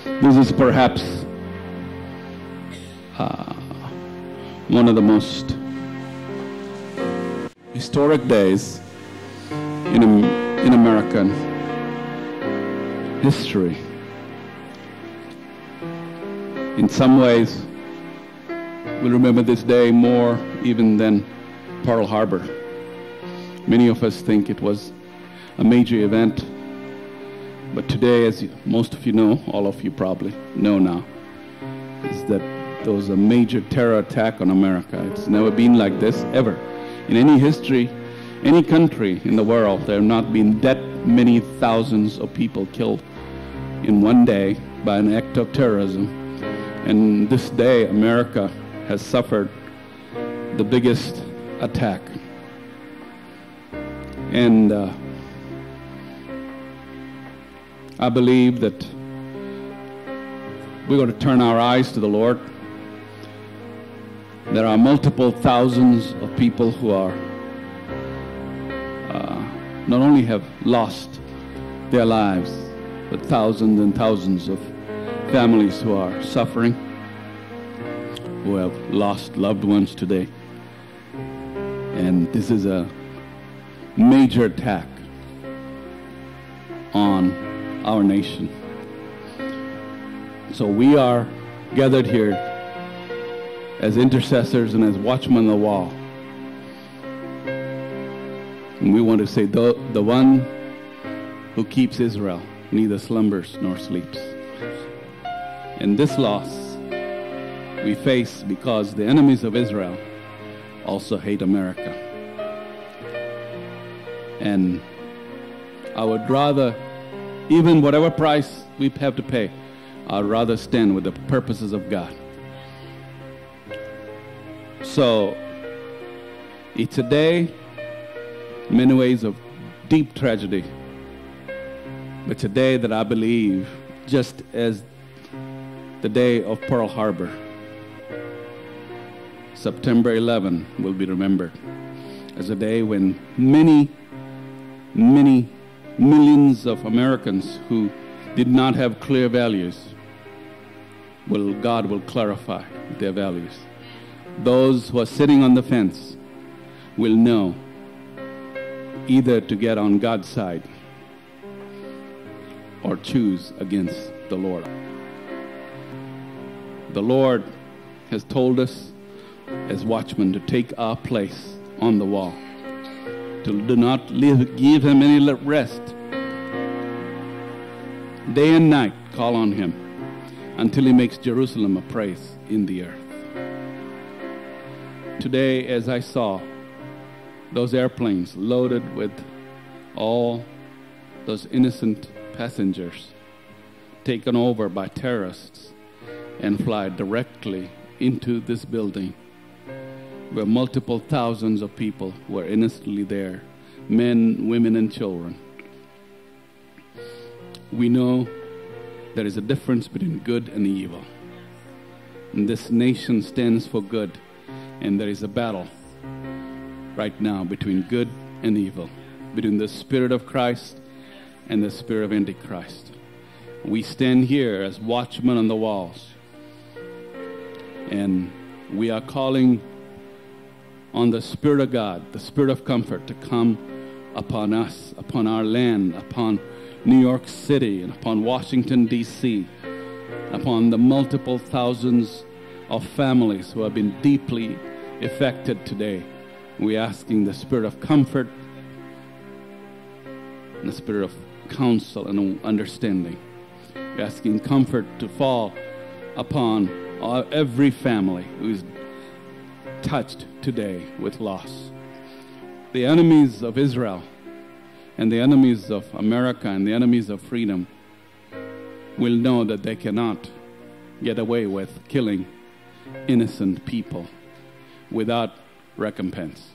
This is perhaps one of the most historic days in American history. In some ways, we remember this day more even than Pearl Harbor. Many of us think it was a major event, but today, as most of you know, all of you probably know now, is that there was a major terror attack on America. It's never been like this, ever. In any history, any country in the world, there have not been that many thousands of people killed in one day by an act of terrorism. And this day, America has suffered the biggest attack. And I believe that we're going to turn our eyes to the Lord. There are multiple thousands of people who are not only have lost their lives, but thousands and thousands of families who are suffering, who have lost loved ones today. And this is a major attack on our nation. So we are gathered here as intercessors and as watchmen on the wall. And we want to say, the one who keeps Israel neither slumbers nor sleeps. And this loss we face because the enemies of Israel also hate America. And I would rather, even whatever price we have to pay, I'd rather stand with the purposes of God. So, it's a day, in many ways, of deep tragedy. But it's a day that I believe, just as the day of Pearl Harbor, September 11 will be remembered as a day when many millions of Americans who did not have clear values, God will clarify their values. Those who are sitting on the fence will know either to get on God's side or choose against the Lord. The Lord has told us as watchmen to take our place on the wall, to do not give him any rest. Day and night call on him until he makes Jerusalem a praise in the earth. Today, as I saw those airplanes loaded with all those innocent passengers taken over by terrorists and fly directly into this building where multiple thousands of people were innocently there, men, women, and children. We know there is a difference between good and evil. And this nation stands for good, and there is a battle right now between good and evil, between the Spirit of Christ and the spirit of Antichrist. We stand here as watchmen on the walls, and we are calling on the Spirit of God, the Spirit of comfort, to come upon us, upon our land, upon New York City, and upon Washington, D.C., upon the multiple thousands of families who have been deeply affected today. We're asking the Spirit of comfort and the Spirit of counsel and understanding. We're asking comfort to fall upon every family who is touched today with loss. The enemies of Israel and the enemies of America and the enemies of freedom will know that they cannot get away with killing innocent people without recompense.